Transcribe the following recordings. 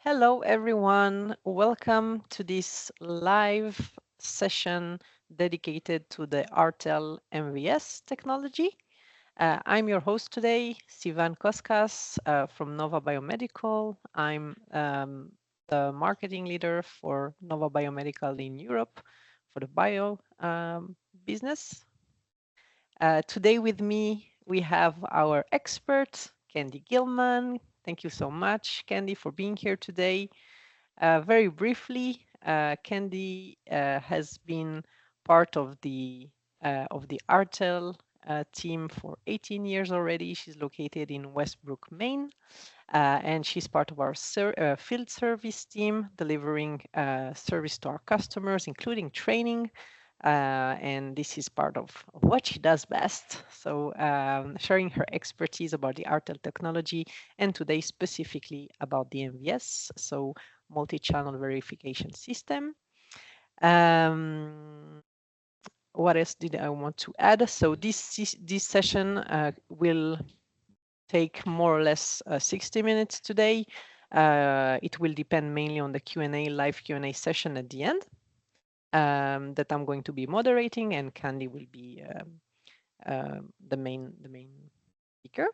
Hello, everyone. Welcome to this live session dedicated to the Artel MVS technology. I'm your host today, Sivan Koskas from Nova Biomedical. I'm the marketing leader for Nova Biomedical in Europe for the bio business. Today with me, we have our expert, Candy Gilman. Thank you so much, Candy, for being here today. Very briefly, Candy has been part of the Artel team for 18 years already. She's located in Westbrook, Maine, and she's part of our field service team, delivering service to our customers, including training. And this is part of what she does best. So sharing her expertise about the Artel technology, and today specifically about the MVS, so multi-channel verification system. What else did I want to add? So this session will take more or less 60 minutes today. It will depend mainly on the Q&A, live Q&A session at the end that I'm going to be moderating, and Candy will be the main speaker.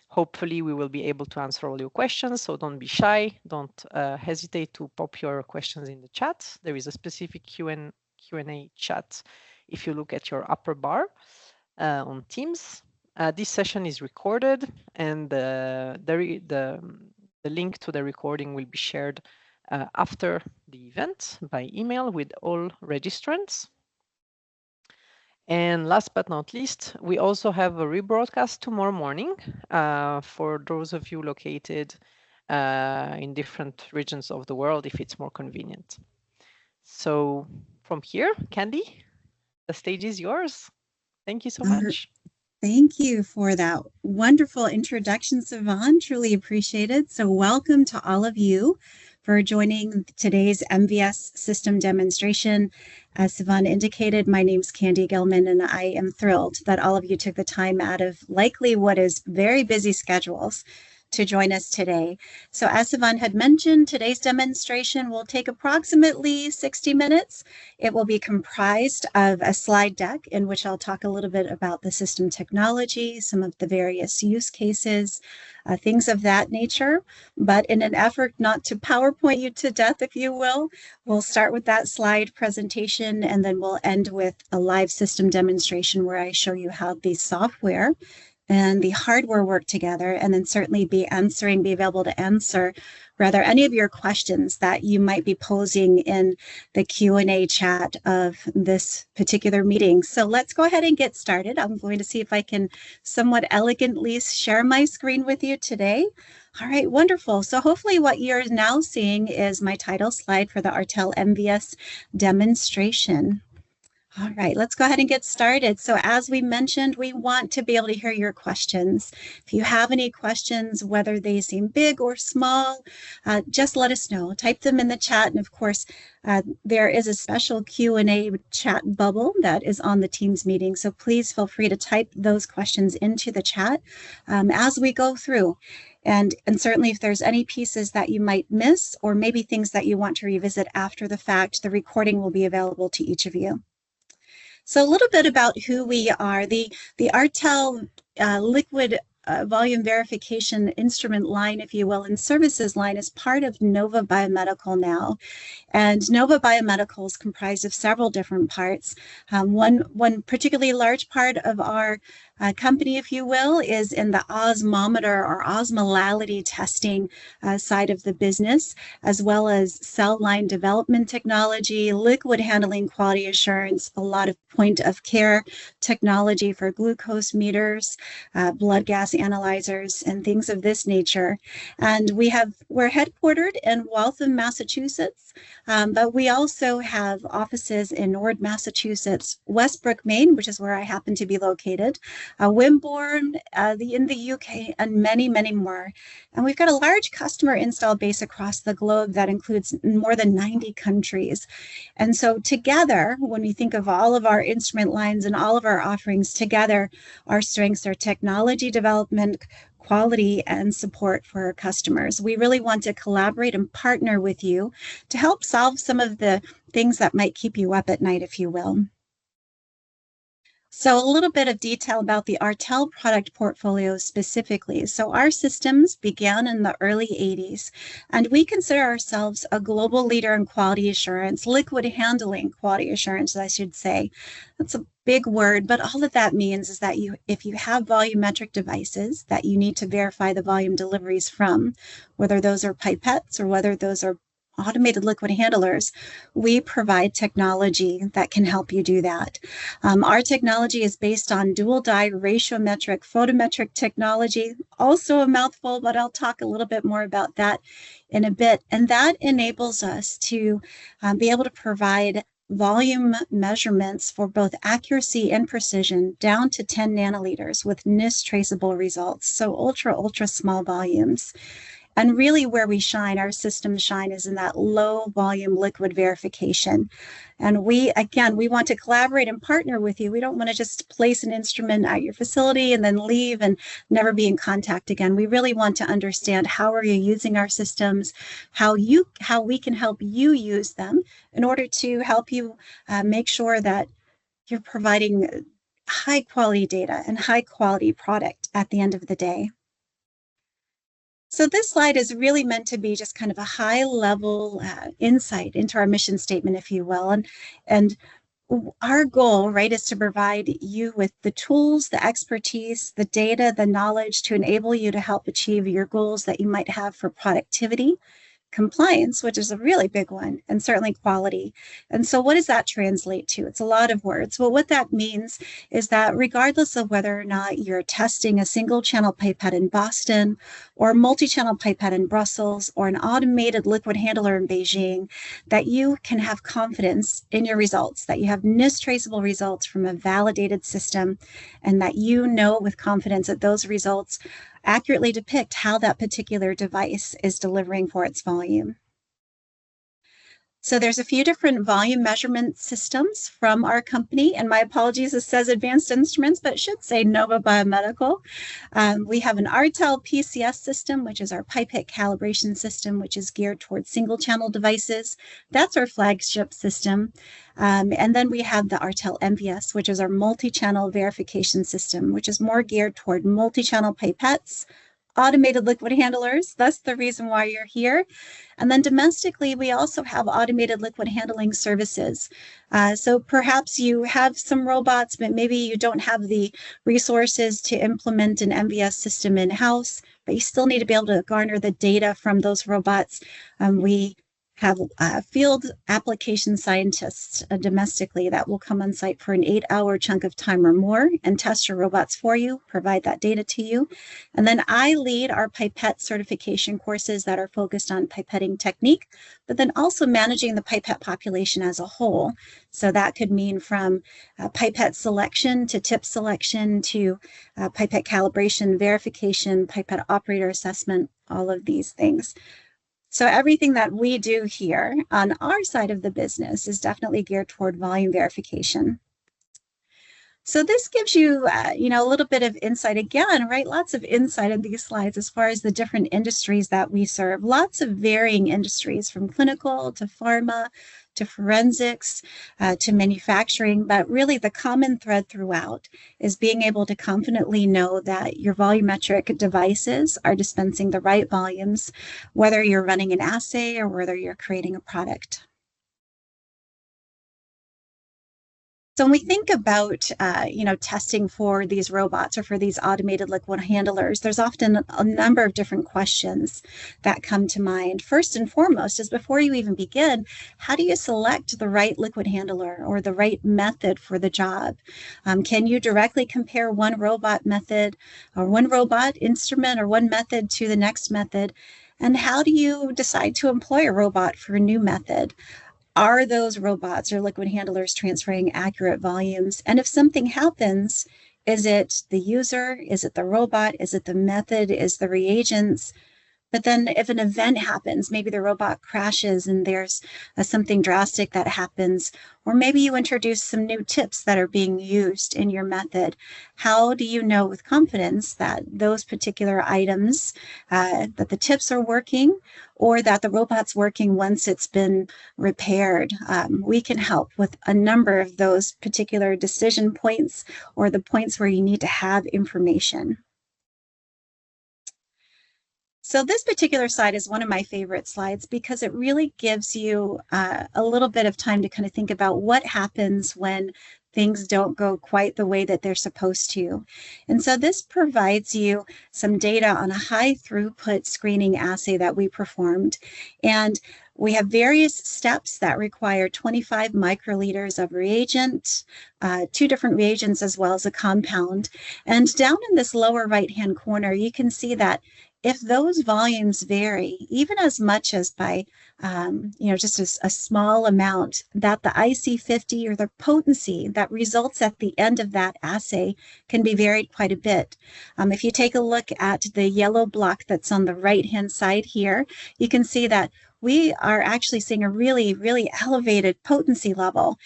Hopefully we will be able to answer all your questions, so don't be shy. Don't hesitate to pop your questions in the chat. There is a specific Q&A chat if you look at your upper bar on Teams. This session is recorded, and the link to the recording will be shared after the event by email with all registrants. And last but not least, we also have a rebroadcast tomorrow morning for those of you located in different regions of the world, if it's more convenient. So from here, Candy, the stage is yours. Thank you so much. Thank you for that wonderful introduction, Sivan. Truly appreciated. So welcome to all of you for joining today's MVS system demonstration. As Sivan indicated, my name's Candy Gilman, and I am thrilled that all of you took the time out of likely what is very busy schedules to join us today. So as Sivan had mentioned, today's demonstration will take approximately 60 minutes. It will be comprised of a slide deck in which I'll talk a little bit about the system technology, some of the various use cases, things of that nature. But in an effort not to PowerPoint you to death, if you will, we'll start with that slide presentation, and then we'll end with a live system demonstration where I show you how the software and the hardware work together, and then certainly be able to answer rather any of your questions that you might be posing in the Q&A chat of this particular meeting. So let's go ahead and get started. I'm going to see if I can somewhat elegantly share my screen with you today. All right, wonderful. So hopefully what you're now seeing is my title slide for the Artel MVS demonstration. All right, let's go ahead and get started. So as we mentioned, we want to be able to hear your questions. If you have any questions, whether they seem big or small, just let us know. Type them in the chat. And of course, there is a special Q&A chat bubble that is on the Teams meeting. So please feel free to type those questions into the chat as we go through. And certainly if there's any pieces that you might miss, or maybe things that you want to revisit after the fact, the recording will be available to each of you. So a little bit about who we are. The Artel liquid volume verification instrument line, if you will, and services line is part of Nova Biomedical now. And Nova Biomedical is comprised of several different parts. One particularly large part of our company, if you will, is in the osmometer or osmolality testing side of the business, as well as cell line development technology, liquid handling quality assurance, a lot of point of care technology for glucose meters, blood gas analyzers, and things of this nature. And we're headquartered in Waltham, Massachusetts, but we also have offices in Norwood, Massachusetts, Westbrook, Maine, which is where I happen to be located, Wimborne in the UK, and many, many more. And we've got a large customer install base across the globe that includes more than 90 countries. And so together, when we think of all of our instrument lines and all of our offerings together, our strengths are technology development, quality, and support for our customers. We really want to collaborate and partner with you to help solve some of the things that might keep you up at night, if you will. So a little bit of detail about the Artel product portfolio specifically. So our systems began in the early 80s, and we consider ourselves a global leader in quality assurance, liquid handling quality assurance, I should say. That's a big word, but all that that means is that if you have volumetric devices that you need to verify the volume deliveries from, whether those are pipettes or whether those are automated liquid handlers, we provide technology that can help you do that. Our technology is based on dual dye ratiometric photometric technology, also a mouthful, but I'll talk a little bit more about that in a bit. And that enables us to be able to provide volume measurements for both accuracy and precision down to 10 nanoliters with NIST traceable results, so ultra small volumes. And really where we shine, our systems shine, is in that low volume liquid verification. And we want to collaborate and partner with you. We don't want to just place an instrument at your facility and then leave and never be in contact again. We really want to understand how are you using our systems, how we can help you use them in order to help you make sure that you're providing high quality data and high quality product at the end of the day. So this slide is really meant to be just kind of a high-level insight into our mission statement, if you will. And our goal, right, is to provide you with the tools, the expertise, the data, the knowledge to enable you to help achieve your goals that you might have for productivity, compliance, which is a really big one, and certainly quality. And so what does that translate to? It's a lot of words. Well, what that means is that regardless of whether or not you're testing a single channel pipette in Boston or a multi-channel pipette in Brussels or an automated liquid handler in Beijing, that you can have confidence in your results, that you have NIST traceable results from a validated system, and that you know with confidence that those results accurately depict how that particular device is delivering for its volume. So there's a few different volume measurement systems from our company, and my apologies, it says Advanced Instruments, but it should say Nova Biomedical. We have an Artel PCS system, which is our pipette calibration system, which is geared towards single channel devices. That's our flagship system. And then we have the Artel MVS, which is our multi-channel verification system, which is more geared toward multi-channel pipettes, automated liquid handlers. That's the reason why you're here. And then domestically, we also have automated liquid handling services. So perhaps you have some robots, but maybe you don't have the resources to implement an MVS system in-house, but you still need to be able to garner the data from those robots. We have field application scientists domestically that will come on site for an 8-hour chunk of time or more and test your robots for you, provide that data to you. And then I lead our pipette certification courses that are focused on pipetting technique, but then also managing the pipette population as a whole. So that could mean from pipette selection to tip selection to pipette calibration, verification, pipette operator assessment, all of these things. So everything that we do here on our side of the business is definitely geared toward volume verification. So this gives you, a little bit of insight again, right? Lots of insight in these slides as far as the different industries that we serve. Lots of varying industries from clinical to pharma to forensics to manufacturing. But really the common thread throughout is being able to confidently know that your volumetric devices are dispensing the right volumes, whether you're running an assay or whether you're creating a product. So when we think about, testing for these robots or for these automated liquid handlers, there's often a number of different questions that come to mind. First and foremost is before you even begin, how do you select the right liquid handler or the right method for the job? Can you directly compare one robot method or one robot instrument or one method to the next method? And how do you decide to employ a robot for a new method? Are those robots or liquid handlers transferring accurate volumes? And if something happens, Is it the user? Is it the robot? Is it the method? Is the reagents? But then if an event happens, maybe the robot crashes and there's something drastic that happens, or maybe you introduce some new tips that are being used in your method. How do you know with confidence that those particular items, that the tips are working or that the robot's working once it's been repaired? We can help with a number of those particular decision points or the points where you need to have information. So this particular slide is one of my favorite slides because it really gives you a little bit of time to kind of think about what happens when things don't go quite the way that they're supposed to. And so this provides you some data on a high throughput screening assay that we performed. And we have various steps that require 25 microliters of reagent, 2 different reagents as well as a compound. And down in this lower right-hand corner, you can see that if those volumes vary, even as much as by, just a small amount, that the IC50 or the potency that results at the end of that assay can be varied quite a bit. If you take a look at the yellow block that's on the right-hand side here, you can see that we are actually seeing a really, really elevated potency level.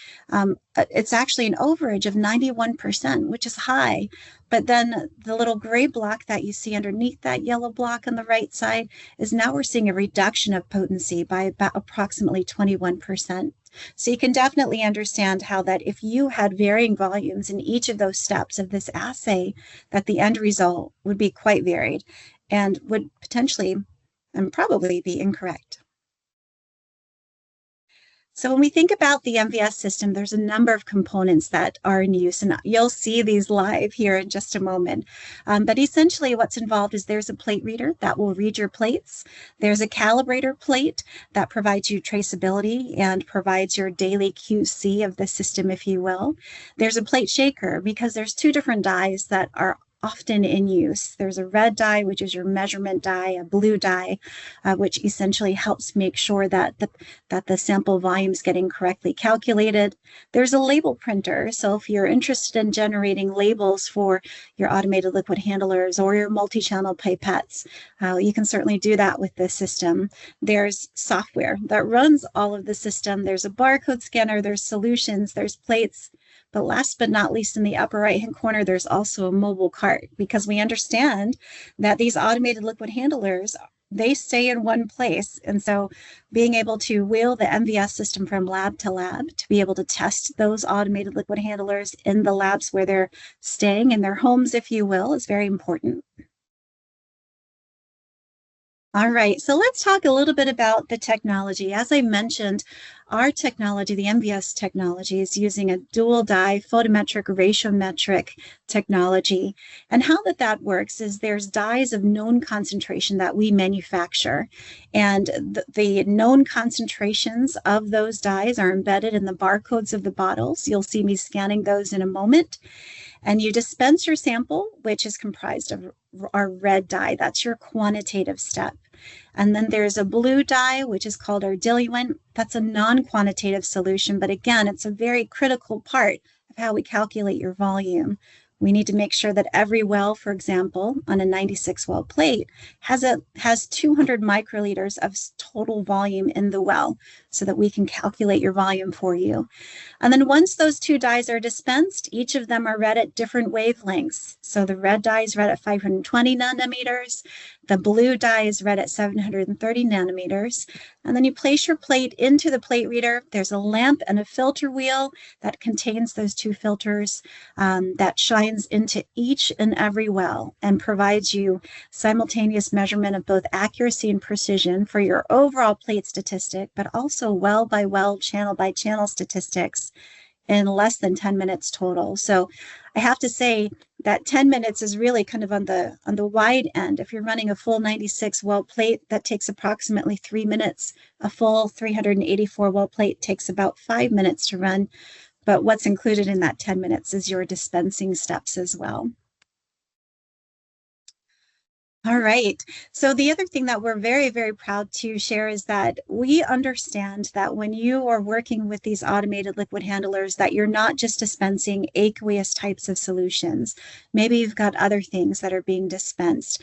It's actually an overage of 91%, which is high. But then the little gray block that you see underneath that yellow block on the right side is now we're seeing a reduction of potency by about approximately 21%. So you can definitely understand how that if you had varying volumes in each of those steps of this assay, that the end result would be quite varied and would potentially and probably be incorrect. So when we think about the MVS system, there's a number of components that are in use, and you'll see these live here in just a moment. But essentially what's involved is there's a plate reader that will read your plates. There's a calibrator plate that provides you traceability and provides your daily QC of the system, if you will. There's a plate shaker because there's 2 different dies that are often in use. There's a red die, which is your measurement die, a blue die, which essentially helps make sure that the sample volume is getting correctly calculated. There's a label printer. So if you're interested in generating labels for your automated liquid handlers or your multi-channel pipettes, you can certainly do that with this system. There's software that runs all of the system. There's a barcode scanner, there's solutions, there's plates. But last but not least, in the upper right-hand corner, there's also a mobile cart because we understand that these automated liquid handlers, they stay in one place. And so being able to wheel the MVS system from lab to lab to be able to test those automated liquid handlers in the labs where they're staying in their homes, if you will, is very important. All right, so let's talk a little bit about the technology. As I mentioned, our technology, the MVS technology, is using a dual die photometric ratiometric technology. And how that works is there's dies of known concentration that we manufacture. And the known concentrations of those dies are embedded in the barcodes of the bottles. You'll see me scanning those in a moment. And you dispense your sample, which is comprised of our red dye. That's your quantitative step. And then there's a blue dye, which is called our diluent. That's a non-quantitative solution, but again, it's a very critical part of how we calculate your volume. We need to make sure that every well, for example, on a 96 well plate has 200 microliters of total volume in the well so that we can calculate your volume for you. And then once those 2 dyes are dispensed, each of them are read at different wavelengths. So the red dye is read at 520 nanometers, the blue dye is read at 730 nanometers. And then you place your plate into the plate reader. There's a lamp and a filter wheel that contains those 2 filters that shines into each and every well and provides you simultaneous measurement of both accuracy and precision for your overall plate statistic, but also well by well, channel by channel statistics in less than 10 minutes total. So I have to say that 10 minutes is really kind of on the wide end. If you're running a full 96 well plate, that takes approximately 3 minutes. A full 384 well plate takes about 5 minutes to run. But what's included in that 10 minutes is your dispensing steps as well. All right. So the other thing that we're very, very proud to share is that we understand that when you are working with these automated liquid handlers, that you're not just dispensing aqueous types of solutions. Maybe you've got other things that are being dispensed.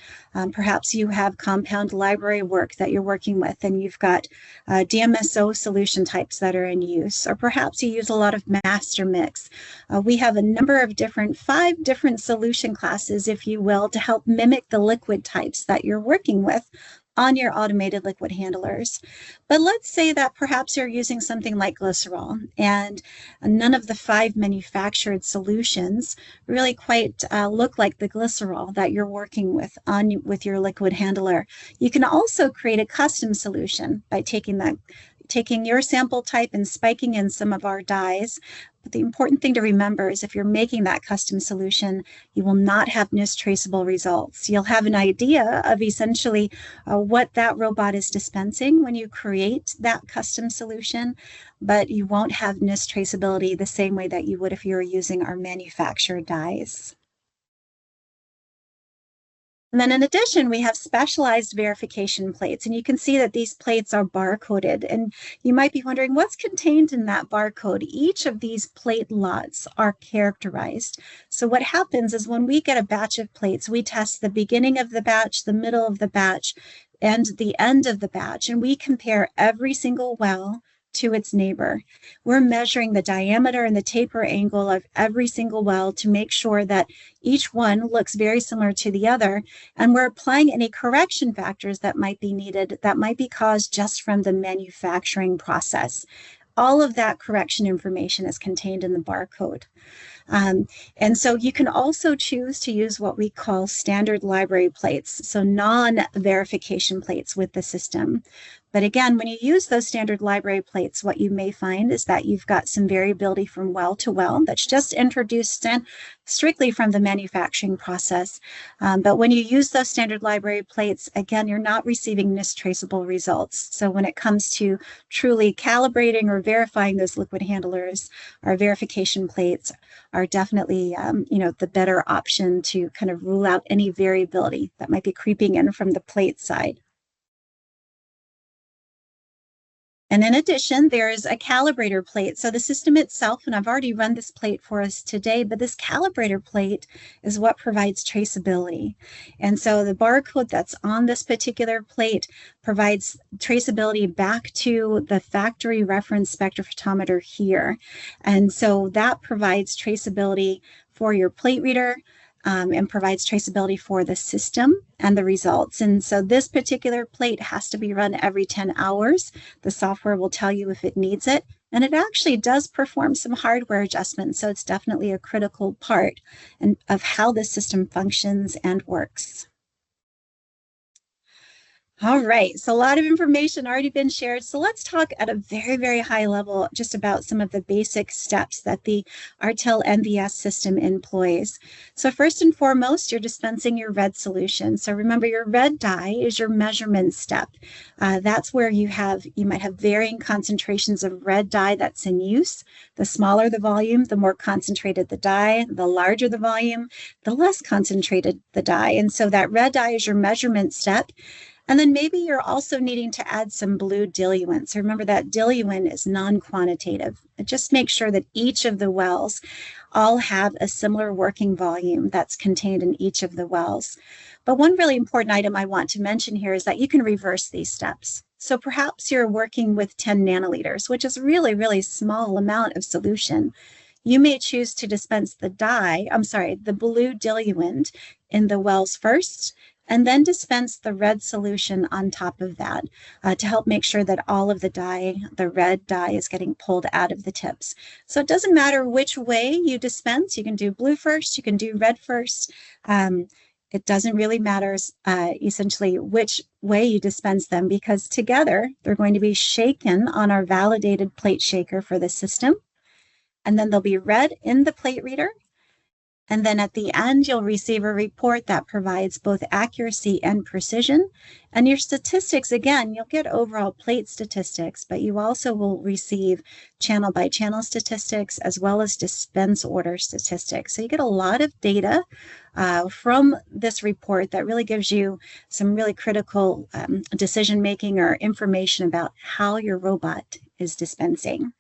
Perhaps you have compound library work that you're working with, and you've got DMSO solution types that are in use, or perhaps you use a lot of master mix. We have a number of five different solution classes, if you will, to help mimic the liquid types that you're working with on your automated liquid handlers. But let's say that perhaps you're using something like glycerol, and none of the five manufactured solutions really quite look like the glycerol that you're working with your liquid handler. You can also create a custom solution by taking your sample type and spiking in some of our dyes. But the important thing to remember is if you're making that custom solution, you will not have NIST traceable results. You'll have an idea of essentially what that robot is dispensing when you create that custom solution, but you won't have NIST traceability the same way that you would if you were using our manufactured dyes. And then in addition, we have specialized verification plates, and you can see that these plates are barcoded. And you might be wondering what's contained in that barcode. Each of these plate lots are characterized. So what happens is when we get a batch of plates, we test the beginning of the batch, the middle of the batch, and the end of the batch, and we compare every single well to its neighbor. We're measuring the diameter and the taper angle of every single well to make sure that each one looks very similar to the other, and we're applying any correction factors that might be needed that might be caused just from the manufacturing process. All of that correction information is contained in the barcode. And so you can also choose to use what we call standard library plates, so non-verification plates with the system. But again, when you use those standard library plates, what you may find is that you've got some variability from well to well that's just introduced strictly from the manufacturing process. But when you use those standard library plates, again, you're not receiving NIST traceable results. So when it comes to truly calibrating or verifying those liquid handlers, our verification plates are definitely the better option to kind of rule out any variability that might be creeping in from the plate side. And in addition, there's a calibrator plate. So the system itself, and I've already run this plate for us today, but this calibrator plate is what provides traceability. And so the barcode that's on this particular plate provides traceability back to the factory reference spectrophotometer here. And so that provides traceability for your plate reader, and provides traceability for the system and the results. And so this particular plate has to be run every 10 hours. The software will tell you if it needs it, and it actually does perform some hardware adjustments. So it's definitely a critical part of how the system functions and works. All right, so a lot of information already been shared. So let's talk at a very, very high level just about some of the basic steps that the Artel MVS system employs. So first and foremost, you're dispensing your red solution. So remember, your red dye is your measurement step. That's where you might have varying concentrations of red dye that's in use. The smaller the volume, the more concentrated the dye. The larger the volume, the less concentrated the dye. And so that red dye is your measurement step. And then maybe you're also needing to add some blue diluent. So remember that diluent is non-quantitative. Just make sure that each of the wells all have a similar working volume that's contained in each of the wells. But one really important item I want to mention here is that you can reverse these steps. So perhaps you're working with 10 nanoliters, which is really, really small amount of solution. You may choose to dispense the blue diluent in the wells first, and then dispense the red solution on top of that to help make sure that all of the red dye is getting pulled out of the tips. So it doesn't matter which way you dispense. You can do blue first, you can do red first. It doesn't really matter essentially which way you dispense them, because together they're going to be shaken on our validated plate shaker for the system. And then they'll be read in the plate reader. And then at the end, you'll receive a report that provides both accuracy and precision. And your statistics, again, you'll get overall plate statistics, but you also will receive channel by channel statistics as well as dispense order statistics. So you get a lot of data from this report that really gives you some really critical decision making or information about how your robot is dispensing.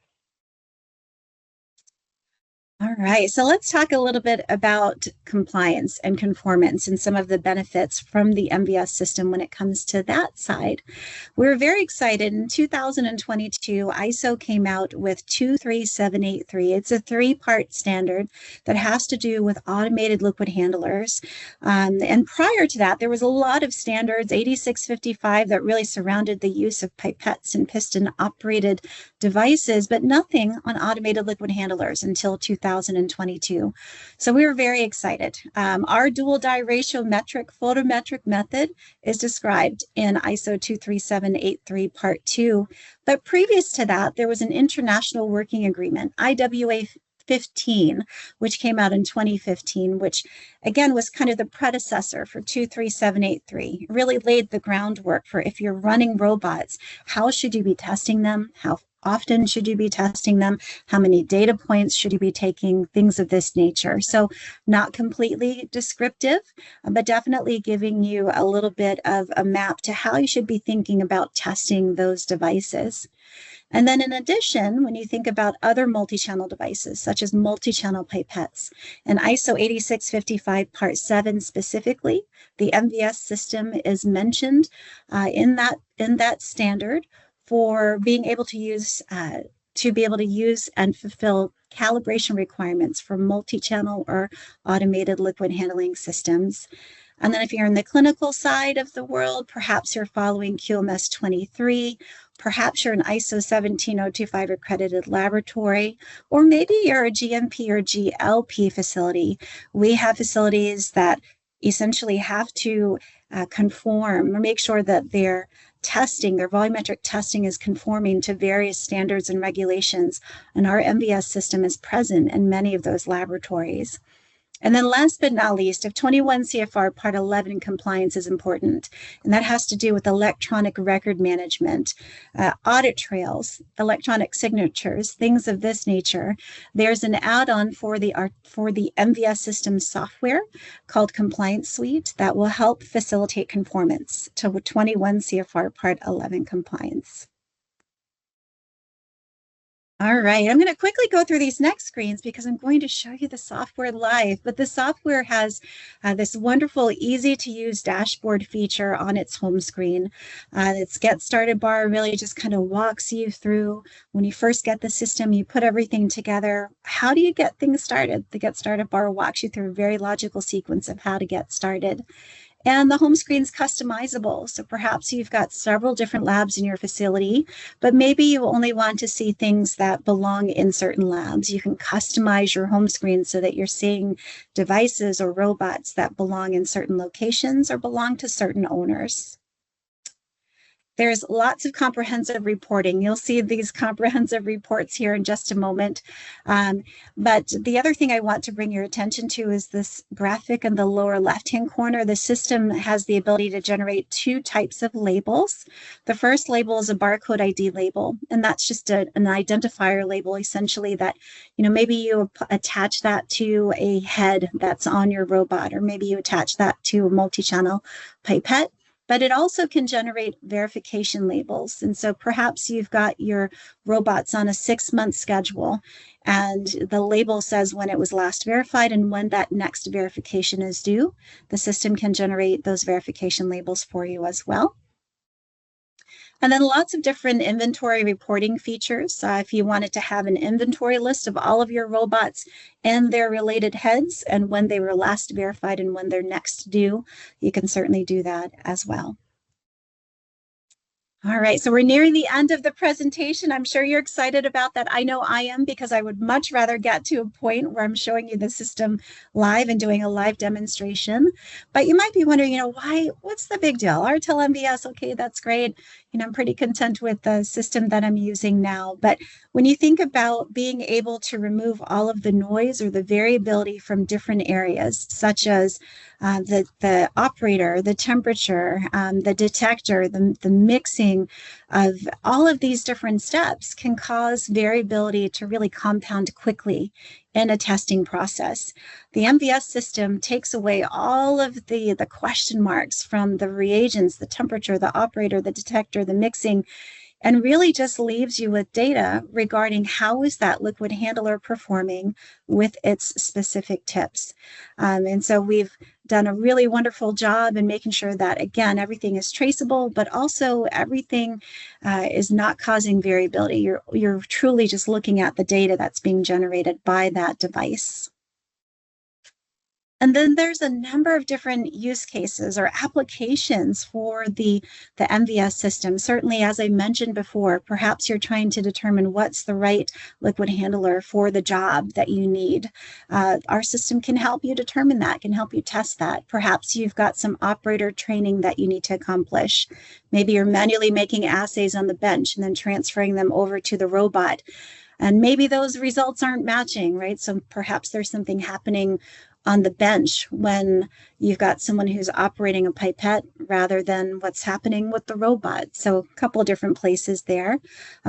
All right, so let's talk a little bit about compliance and conformance and some of the benefits from the MVS system when it comes to that side. We're very excited. In 2022, ISO came out with 23783. It's a three-part standard that has to do with automated liquid handlers. And prior to that, there was a lot of standards, 8655, that really surrounded the use of pipettes and piston-operated devices, but nothing on automated liquid handlers until 2022. So we were very excited. Our dual dye ratio metric photometric method is described in ISO 23783 Part 2. But previous to that, there was an international working agreement, IWA 15, which came out in 2015, which again was kind of the predecessor for 23783. It really laid the groundwork for if you're running robots, how should you be testing them? How often should you be testing them? How many data points should you be taking? Things of this nature. So not completely descriptive, but definitely giving you a little bit of a map to how you should be thinking about testing those devices. And then in addition, when you think about other multi-channel devices, such as multi-channel pipettes, and ISO 8655 Part 7 specifically, the MVS system is mentioned in that standard for being able to use and fulfill calibration requirements for multi-channel or automated liquid handling systems. And then if you're in the clinical side of the world, perhaps you're following QMS 23, perhaps you're an ISO 17025 accredited laboratory, or maybe you're a GMP or GLP facility. We have facilities that essentially have to conform or make sure that their volumetric testing is conforming to various standards and regulations, and our MVS system is present in many of those laboratories. And then last but not least, if 21 CFR Part 11 compliance is important, and that has to do with electronic record management, audit trails, electronic signatures, things of this nature, there's an add-on for the MVS system software called Compliance Suite that will help facilitate conformance to 21 CFR Part 11 compliance. All right, I'm going to quickly go through these next screens because I'm going to show you the software live, but the software has this wonderful, easy to use dashboard feature on its home screen. Its Get Started bar really just kind of walks you through when you first get the system, you put everything together. How do you get things started? The Get Started bar walks you through a very logical sequence of how to get started. And the home screen is customizable. So perhaps you've got several different labs in your facility, but maybe you only want to see things that belong in certain labs. You can customize your home screen so that you're seeing devices or robots that belong in certain locations or belong to certain owners. There's lots of comprehensive reporting. You'll see these comprehensive reports here in just a moment. But the other thing I want to bring your attention to is this graphic in the lower left-hand corner. The system has the ability to generate two types of labels. The first label is a barcode ID label, and that's just an identifier label, essentially, that, maybe you attach that to a head that's on your robot, or maybe you attach that to a multi-channel pipette. But it also can generate verification labels. And so perhaps you've got your robots on a 6-month schedule, and the label says when it was last verified and when that next verification is due. The system can generate those verification labels for you as well. And then lots of different inventory reporting features. If you wanted to have an inventory list of all of your robots and their related heads and when they were last verified and when they're next due, you can certainly do that as well. All right, so we're nearing the end of the presentation. I'm sure you're excited about that. I know I am, because I would much rather get to a point where I'm showing you the system live and doing a live demonstration. But you might be wondering, what's the big deal? RTEL MVS, okay, that's great. I'm pretty content with the system that I'm using now. But when you think about being able to remove all of the noise or the variability from different areas, such as the operator, the temperature, the detector, the mixing of all of these different steps can cause variability to really compound quickly in a testing process. The MVS system takes away all of the question marks from the reagents, the temperature, the operator, the detector, the mixing, and really just leaves you with data regarding how is that liquid handler performing with its specific tips. And so we've done a really wonderful job in making sure that, again, everything is traceable, but also everything is not causing variability. You're truly just looking at the data that's being generated by that device. And then there's a number of different use cases or applications for the MVS system. Certainly, as I mentioned before, perhaps you're trying to determine what's the right liquid handler for the job that you need. Our system can help you determine that, can help you test that. Perhaps you've got some operator training that you need to accomplish. Maybe you're manually making assays on the bench and then transferring them over to the robot. And maybe those results aren't matching, right? So perhaps there's something happening on the bench when you've got someone who's operating a pipette rather than what's happening with the robot. So a couple of different places there.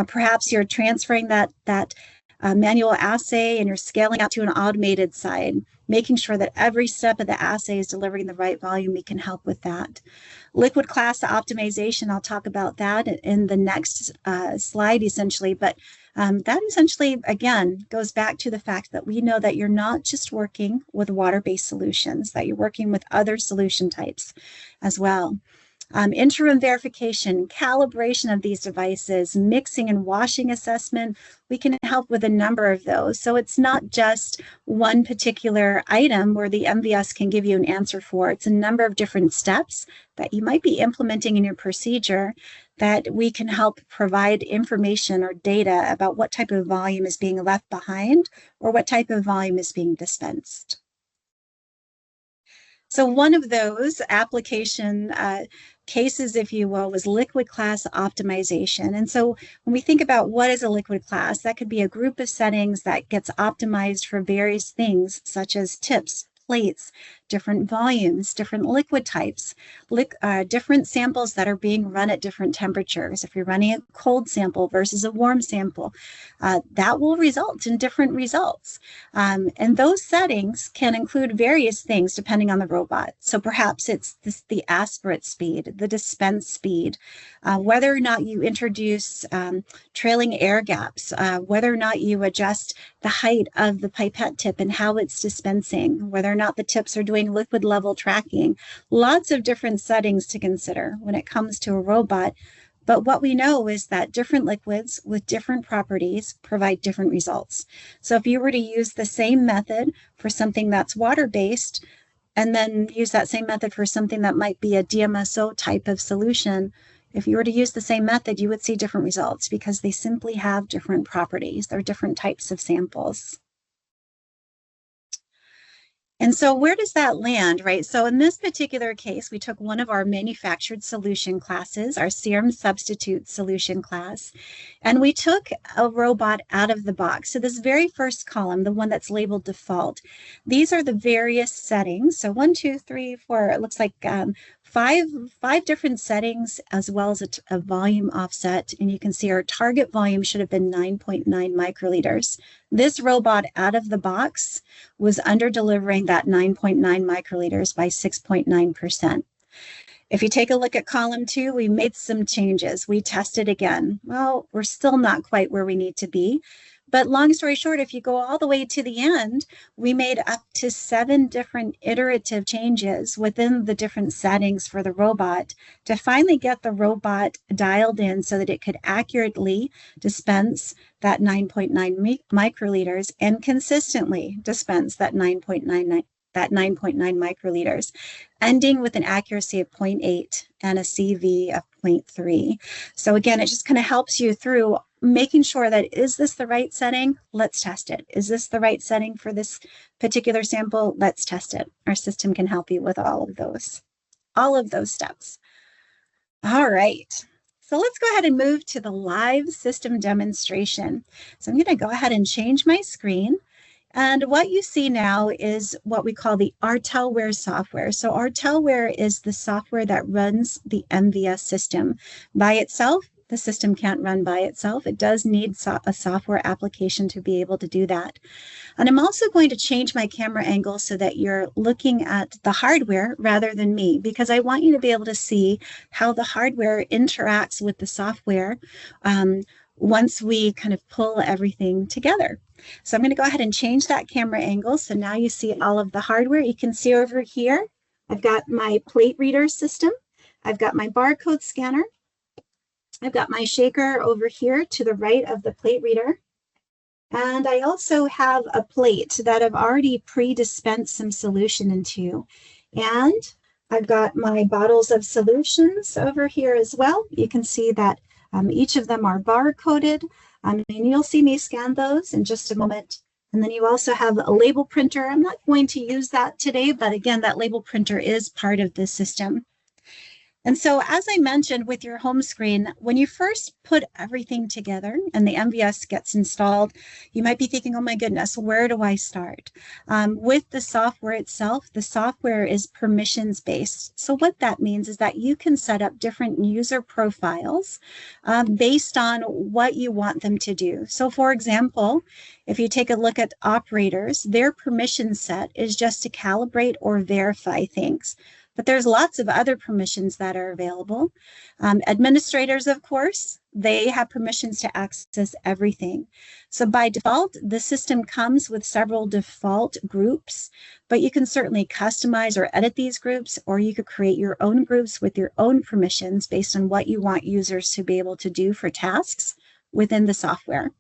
Perhaps you're transferring that manual assay and you're scaling out to an automated side, making sure that every step of the assay is delivering the right volume. We can help with that. Liquid class optimization, I'll talk about that in the next slide essentially, but that essentially, again, goes back to the fact that we know that you're not just working with water-based solutions, that you're working with other solution types as well. Interim verification, calibration of these devices, mixing and washing assessment, we can help with a number of those. So it's not just one particular item where the MVS can give you an answer for. It's a number of different steps that you might be implementing in your procedure that we can help provide information or data about what type of volume is being left behind or what type of volume is being dispensed. So one of those application cases, if you will, was liquid class optimization. And so when we think about what is a liquid class, that could be a group of settings that gets optimized for various things, such as tips, plates, different volumes, different liquid types, different samples that are being run at different temperatures. If you're running a cold sample versus a warm sample, that will result in different results. And those settings can include various things depending on the robot. So perhaps it's the aspirate speed, the dispense speed, whether or not you introduce trailing air gaps, whether or not you adjust the height of the pipette tip and how it's dispensing, whether or not the tips are doing liquid level tracking, lots of different settings to consider when it comes to a robot. But what we know is that different liquids with different properties provide different results. So if you were to use the same method for something that's water-based, and then use that same method for something that might be a DMSO type of solution, if you were to use the same method, you would see different results because they simply have different properties. They're different types of samples. And so where does that land, right? So in this particular case, we took one of our manufactured solution classes, our serum substitute solution class, and we took a robot out of the box. So this very first column, the one that's labeled default, these are the various settings. So 1, 2, 3, 4, it looks like five different settings as well as a volume offset. And you can see our target volume should have been 9.9 microliters. This robot out of the box was under delivering that 9.9 microliters by 6.9%. If you take a look at column 2, we made some changes. We tested again. Well, we're still not quite where we need to be. But long story short, if you go all the way to the end, we made up to 7 different iterative changes within the different settings for the robot to finally get the robot dialed in so that it could accurately dispense that 9.9 microliters and consistently dispense that 9.9 microliters, ending with an accuracy of 0.8 and a CV of 0.3. So again, it just kind of helps you through making sure that, is this the right setting? Let's test it. Is this the right setting for this particular sample? Let's test it. Our system can help you with all of those steps. All right. So let's go ahead and move to the live system demonstration. So I'm going to go ahead and change my screen. And what you see now is what we call the RTELware software. So RTELware is the software that runs the MVS system. By itself, the system can't run by itself. It does need a software application to be able to do that. And I'm also going to change my camera angle so that you're looking at the hardware rather than me, because I want you to be able to see how the hardware interacts with the software once we kind of pull everything together. So I'm going to go ahead and change that camera angle. So now you see all of the hardware. You can see over here, I've got my plate reader system. I've got my barcode scanner. I've got my shaker over here to the right of the plate reader. And I also have a plate that I've already pre-dispensed some solution into. And I've got my bottles of solutions over here as well. You can see that each of them are barcoded. And you'll see me scan those in just a moment. And then you also have a label printer. I'm not going to use that today, but again, that label printer is part of the system. And so, as I mentioned with your home screen, when you first put everything together and the MVS gets installed, you might be thinking, oh my goodness, where do I start? With the software itself, the software is permissions based. So what that means is that you can set up different user profiles based on what you want them to do. So for example, if you take a look at operators, their permission set is just to calibrate or verify things. But there's lots of other permissions that are available. Administrators, of course, they have permissions to access everything. So by default, the system comes with several default groups, but you can certainly customize or edit these groups, or you could create your own groups with your own permissions based on what you want users to be able to do for tasks within the software.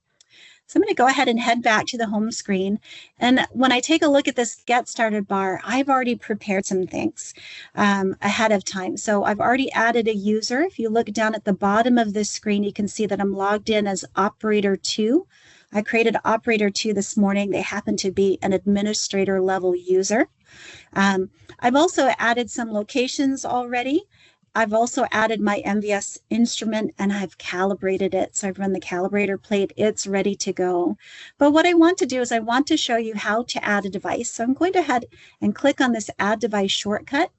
So I'm going to go ahead and head back to the home screen. And when I take a look at this Get Started bar, I've already prepared some things ahead of time. So I've already added a user. If you look down at the bottom of this screen, you can see that I'm logged in as Operator 2. I created Operator 2 this morning. They happen to be an administrator level user. I've also added some locations already. I've also added my MVS instrument and I've calibrated it. So I've run the calibrator plate, it's ready to go. But what I want to do is I want to show you how to add a device. So I'm going to head and click on this Add Device shortcut,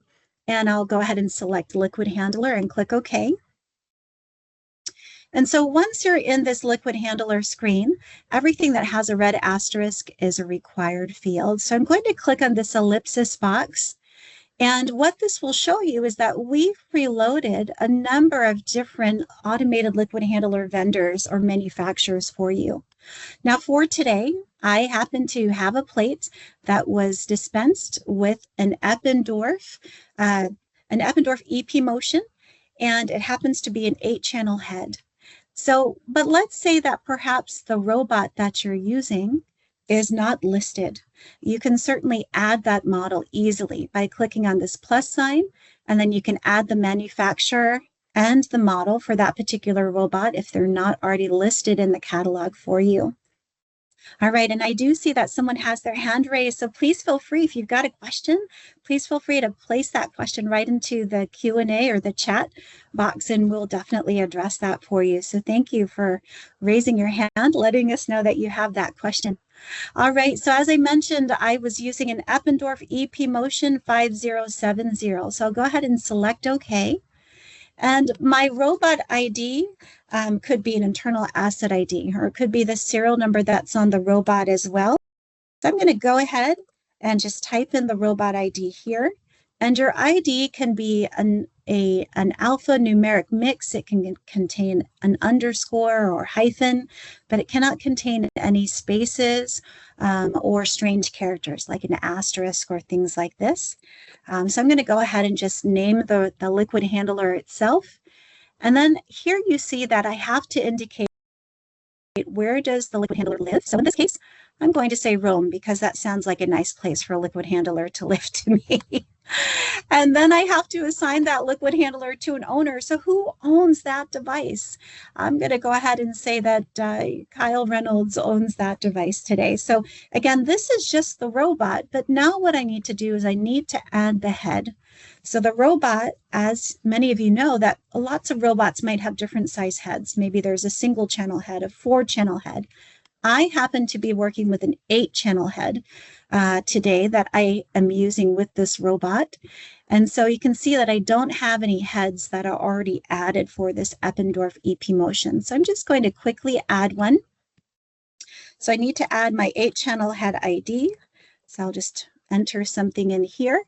and I'll go ahead and select Liquid Handler and click OK. And so once you're in this Liquid Handler screen, everything that has a red asterisk is a required field. So I'm going to click on this ellipsis box. And what this will show you is that we've preloaded a number of different automated liquid handler vendors or manufacturers for you. Now for today, I happen to have a plate that was dispensed with an Eppendorf EP Motion, and it happens to be an 8-channel head. So, but let's say that perhaps the robot that you're using is not listed. You can certainly add that model easily by clicking on this plus sign, and then you can add the manufacturer and the model for that particular robot if they're not already listed in the catalog for you. All right, and I do see that someone has their hand raised, so please feel free, if you've got a question, please feel free to place that question right into the Q&A or the chat box, and we'll definitely address that for you. So thank you for raising your hand, letting us know that you have that question. All right, so as I mentioned, I was using an Eppendorf EP Motion 5070. So I'll go ahead and select OK. And my robot ID could be an internal asset ID, or it could be the serial number that's on the robot as well. So I'm going to go ahead and just type in the robot ID here. And your ID can be an alphanumeric mix. It can contain an underscore or hyphen, but it cannot contain any spaces or strange characters like an asterisk or things like this. So I'm going to go ahead and just name the liquid handler itself. And then here you see that I have to indicate where does the liquid handler live. So in this case, I'm going to say Rome because that sounds like a nice place for a liquid handler to live to me. And then I have to assign that liquid handler to an owner. So who owns that device? I'm going to go ahead and say that Kyle Reynolds owns that device today. So again, this is just the robot, but now what I need to do is I need to add the head. So the robot, as many of you know, that lots of robots might have different size heads. Maybe there's a single channel head, a 4-channel head. I happen to be working with an 8-channel head today that I am using with this robot. And so you can see that I don't have any heads that are already added for this Eppendorf EP motion. So I'm just going to quickly add one. So I need to add my 8-channel head ID. So I'll just enter something in here.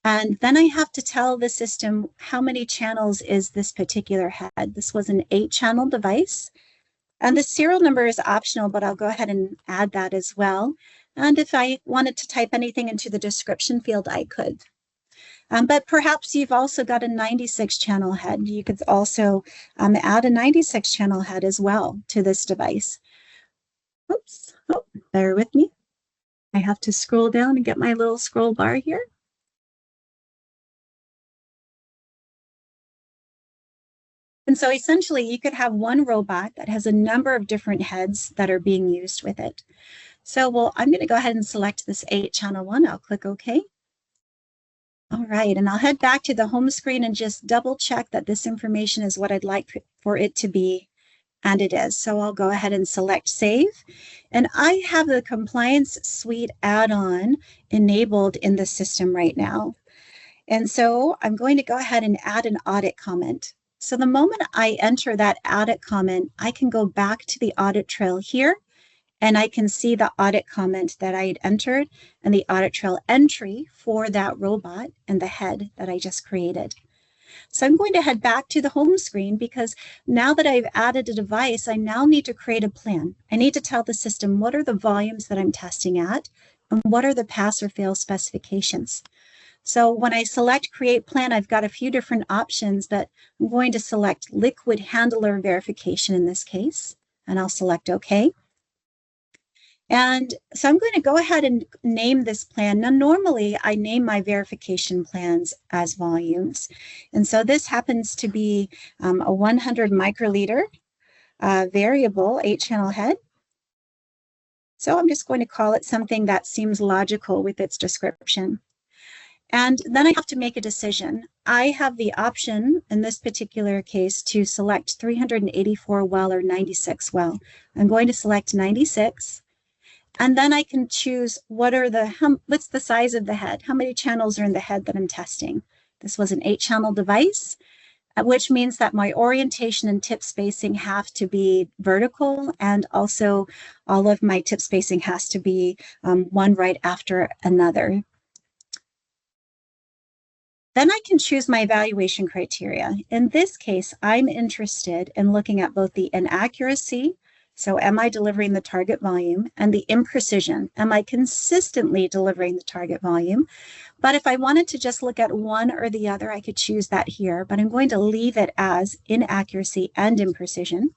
And then I have to tell the system how many channels is this particular head. This was an 8-channel device. And the serial number is optional, but I'll go ahead and add that as well. And if I wanted to type anything into the description field, I could. But perhaps you've also got a 96-channel head. You could also add a 96-channel head as well to this device. Oops, oh, bear with me. I have to scroll down and get my little scroll bar here. And so essentially you could have one robot that has a number of different heads that are being used with it. So, well, I'm going to go ahead and select this 8-channel one. I'll click OK. All right, and I'll head back to the home screen and just double check that this information is what I'd like for it to be, and it is. So I'll go ahead and select Save. And I have the Compliance Suite add-on enabled in the system right now. And so I'm going to go ahead and add an audit comment. So the moment I enter that audit comment, I can go back to the audit trail here, and I can see the audit comment that I had entered and the audit trail entry for that robot and the head that I just created. So I'm going to head back to the home screen because now that I've added a device, I now need to create a plan. I need to tell the system what are the volumes that I'm testing at and what are the pass or fail specifications. So when I select Create Plan, I've got a few different options, but I'm going to select Liquid Handler Verification in this case, and I'll select OK. And so I'm going to go ahead and name this plan. Now, normally I name my verification plans as volumes. And so this happens to be a 100 microliter variable 8-channel head. So I'm just going to call it something that seems logical with its description. And then I have to make a decision. I have the option in this particular case to select 384 well or 96 well. I'm going to select 96. And then I can choose what's the size of the head? How many channels are in the head that I'm testing? This was an 8-channel device, which means that my orientation and tip spacing have to be vertical, and also all of my tip spacing has to be one right after another. Then I can choose my evaluation criteria. In this case, I'm interested in looking at both the inaccuracy, so am I delivering the target volume, and the imprecision, am I consistently delivering the target volume? But if I wanted to just look at one or the other, I could choose that here, but I'm going to leave it as inaccuracy and imprecision.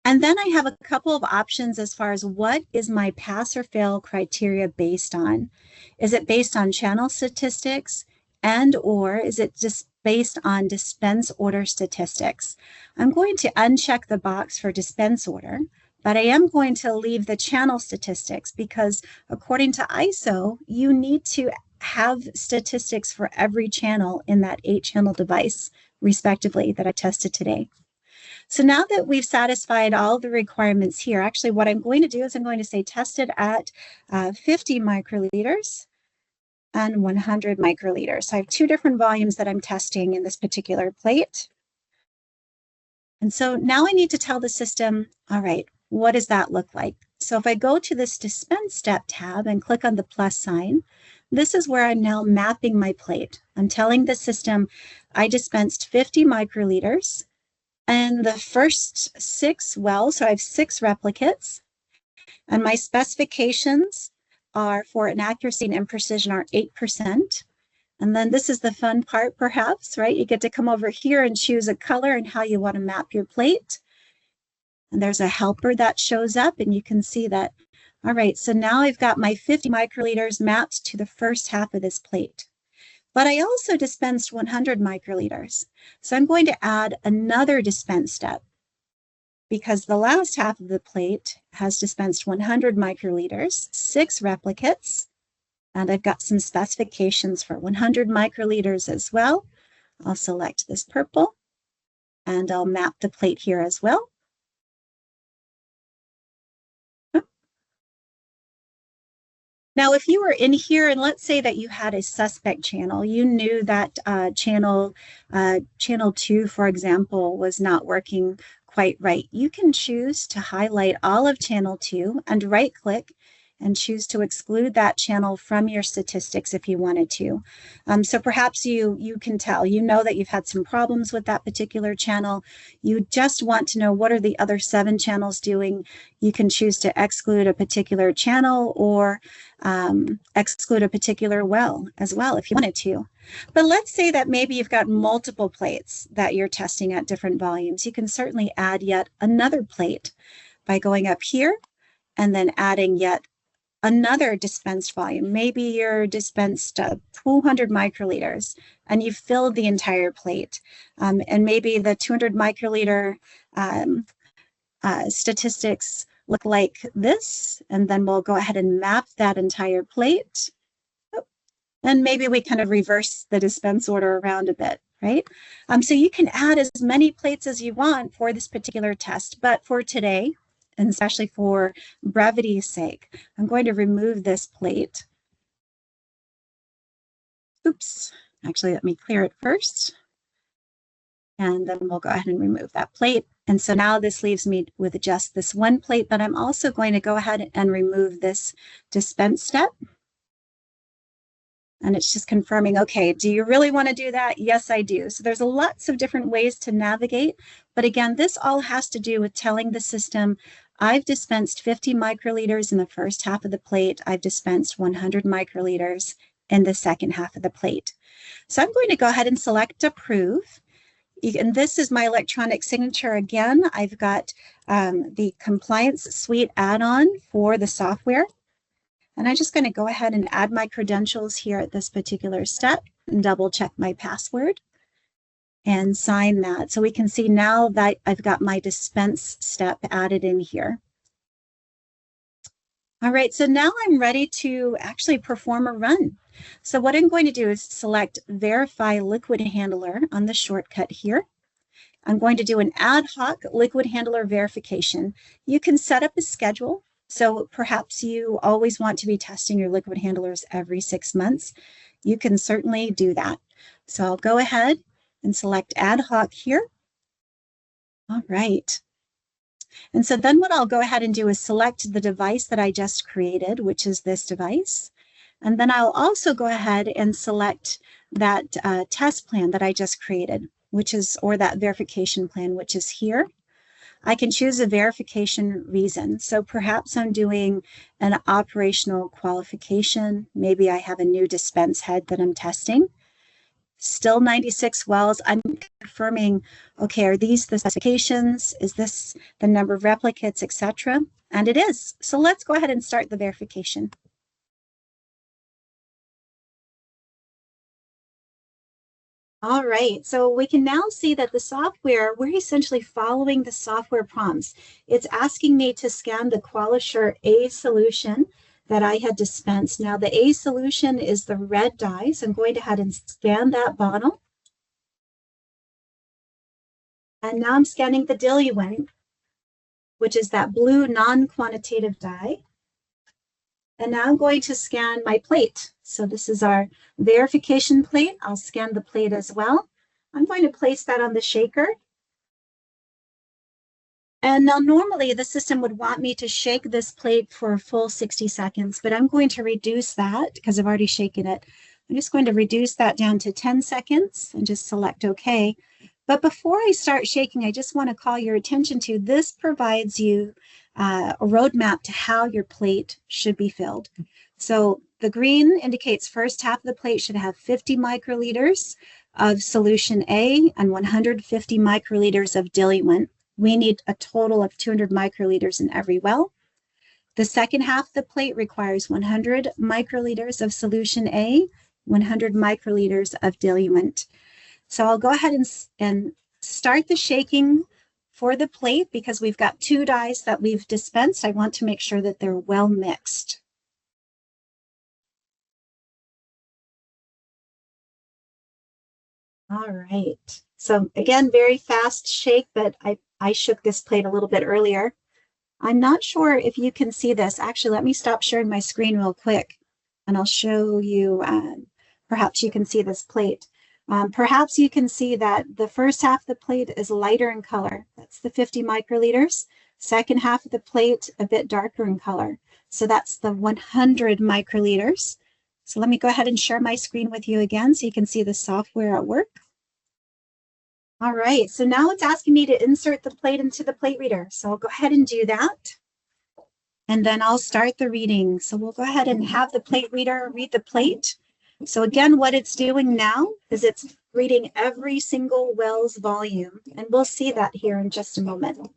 And then I have a couple of options as far as what is my pass or fail criteria based on. Is it based on channel statistics, and or is it just based on dispense order statistics? I'm going to uncheck the box for dispense order, but I am going to leave the channel statistics because according to ISO, you need to have statistics for every channel in that 8-channel device, respectively, that I tested today. So now that we've satisfied all the requirements here, actually what I'm going to do is I'm going to say tested at 50 microliters and 100 microliters. So I have two different volumes that I'm testing in this particular plate. And so now I need to tell the system, all right, what does that look like? So if I go to this dispense step tab and click on the plus sign, this is where I'm now mapping my plate. I'm telling the system I dispensed 50 microliters. And the first 6 wells, so I have 6 replicates, and my specifications are for inaccuracy and imprecision are 8%. And then this is the fun part, perhaps, right? You get to come over here and choose a color and how you want to map your plate. And there's a helper that shows up, and you can see that. All right, so now I've got my 50 microliters mapped to the first half of this plate. But I also dispensed 100 microliters. So I'm going to add another dispense step because the last half of the plate has dispensed 100 microliters, 6 replicates, And I've got some specifications for 100 microliters as well. I'll select this purple and I'll map the plate here as well. Now, if you were in here and let's say that you had a suspect channel, you knew that channel 2, for example, was not working quite right, you can choose to highlight all of channel 2 and right click and choose to exclude that channel from your statistics if you wanted to. So perhaps you can tell, you know that you've had some problems with that particular channel. You just want to know what are the other 7 channels doing. You can choose to exclude a particular channel or exclude a particular well as well if you wanted to. But let's say that maybe you've got multiple plates that you're testing at different volumes. You can certainly add yet another plate by going up here and then adding yet another dispensed volume. Maybe you're dispensed 200 microliters and you've filled the entire plate. And maybe the 200 microliter statistics look like this, and then we'll go ahead and map that entire plate. And maybe we kind of reverse the dispense order around a bit, right? So you can add as many plates as you want for this particular test, but for today, and especially for brevity's sake, I'm going to remove this plate. Oops, actually, let me clear it first. And then we'll go ahead and remove that plate. And so now this leaves me with just this one plate, but I'm also going to go ahead and remove this dispense step. And it's just confirming, okay, do you really want to do that? Yes, I do. So there's lots of different ways to navigate. But again, this all has to do with telling the system, I've dispensed 50 microliters in the first half of the plate. I've dispensed 100 microliters in the second half of the plate. So I'm going to go ahead and select approve. And this is my electronic signature again. I've got the Compliance Suite add-on for the software. And I'm just going to go ahead and add my credentials here at this particular step and double check my password and sign that. So we can see now that I've got my dispense step added in here. All right, so now I'm ready to actually perform a run. So what I'm going to do is select Verify Liquid Handler on the shortcut here. I'm going to do an ad hoc liquid handler verification. You can set up a schedule. So perhaps you always want to be testing your liquid handlers every 6 months. You can certainly do that. So I'll go ahead and select ad hoc here. All right. And so then what I'll go ahead and do is select the device that I just created, which is this device. And then I'll also go ahead and select that test plan that I just created, which is, or that verification plan, which is here. I can choose a verification reason. So perhaps I'm doing an operational qualification. Maybe I have a new dispense head that I'm testing. Still 96 wells. I'm confirming, okay, are these the specifications? Is this the number of replicates, etc.? And it is. So let's go ahead and start the verification. All right, so we can now see that the software, we're essentially following the software prompts. It's asking me to scan the QualiSure A solution that I had dispensed. Now the A solution is the red dye, so I'm going to go ahead and scan that bottle. And now I'm scanning the diluent, which is that blue non-quantitative dye. And now I'm going to scan my plate. So this is our verification plate. I'll scan the plate as well. I'm going to place that on the shaker. And now normally the system would want me to shake this plate for a full 60 seconds, but I'm going to reduce that because I've already shaken it. I'm just going to reduce that down to 10 seconds and just select OK. But before I start shaking, I just want to call your attention to this provides you a roadmap to how your plate should be filled. So the green indicates first half of the plate should have 50 microliters of solution A and 150 microliters of diluent. We need a total of 200 microliters in every well. The second half of the plate requires 100 microliters of solution A, 100 microliters of diluent. So I'll go ahead and start the shaking for the plate because we've got 2 dyes that we've dispensed. I want to make sure that they're well mixed. All right. So again, very fast shake, but I shook this plate a little bit earlier. I'm not sure if you can see this. Actually, let me stop sharing my screen real quick and I'll show you, perhaps you can see this plate. Perhaps you can see that the first half of the plate is lighter in color. That's the 50 microliters. Second half of the plate, a bit darker in color. So that's the 100 microliters. So let me go ahead and share my screen with you again so you can see the software at work. All right, so now it's asking me to insert the plate into the plate reader. So I'll go ahead and do that. And then I'll start the reading. So we'll go ahead and have the plate reader read the plate. So again, what it's doing now is it's reading every single well's volume. And we'll see that here in just a moment.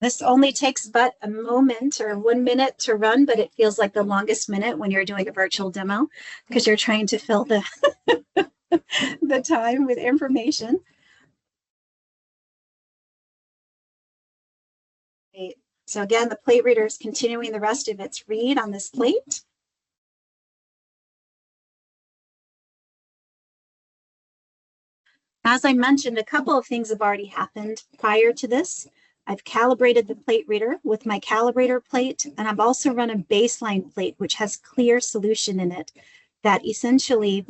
This only takes but a moment or 1 minute to run, but it feels like the longest minute when you're doing a virtual demo because you're trying to fill the, the time with information. Right. So again, the plate reader is continuing the rest of its read on this plate. As I mentioned, a couple of things have already happened prior to this. I've calibrated the plate reader with my calibrator plate, and I've also run a baseline plate, which has clear solution in it that essentially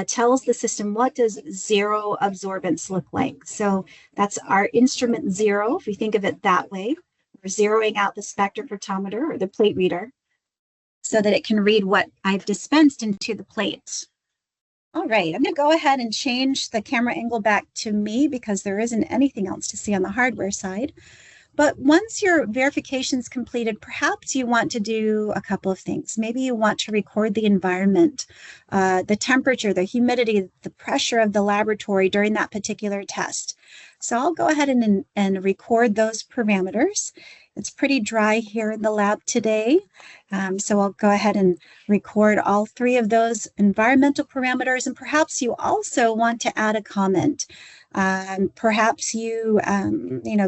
tells the system what does zero absorbance look like. So that's our instrument zero, if we think of it that way. We're zeroing out the spectrophotometer or the plate reader so that it can read what I've dispensed into the plate. All right, I'm going to go ahead and change the camera angle back to me because there isn't anything else to see on the hardware side. But once your verification is completed, perhaps you want to do a couple of things. Maybe you want to record the environment, the temperature, the humidity, the pressure of the laboratory during that particular test. So I'll go ahead and record those parameters. It's pretty dry here in the lab today. So I'll go ahead and record all three of those environmental parameters. And perhaps you also want to add a comment. Perhaps you,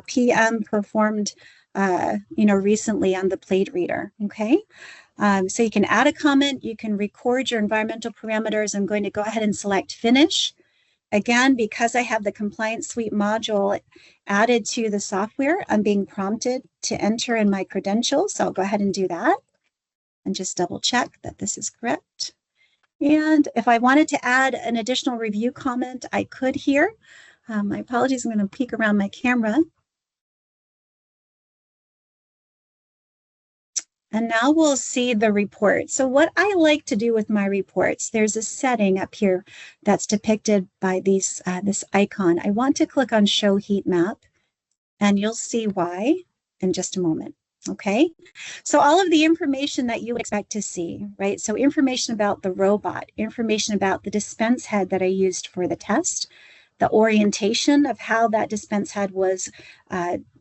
PM performed, recently on the plate reader, okay? So you can add a comment, you can record your environmental parameters. I'm going to go ahead and select finish. Again, because I have the Compliance Suite module added to the software, I'm being prompted to enter in my credentials. So I'll go ahead and do that and just double check that this is correct. And if I wanted to add an additional review comment, I could here. My apologies, I'm going to peek around my camera. And now we'll see the report. So what I like to do with my reports, there's a setting up here that's depicted by this icon. I want to click on Show Heat Map, and you'll see why in just a moment. Okay, so all of the information that you would expect to see, right? So information about the robot, information about the dispense head that I used for the test, the orientation of how that dispense head was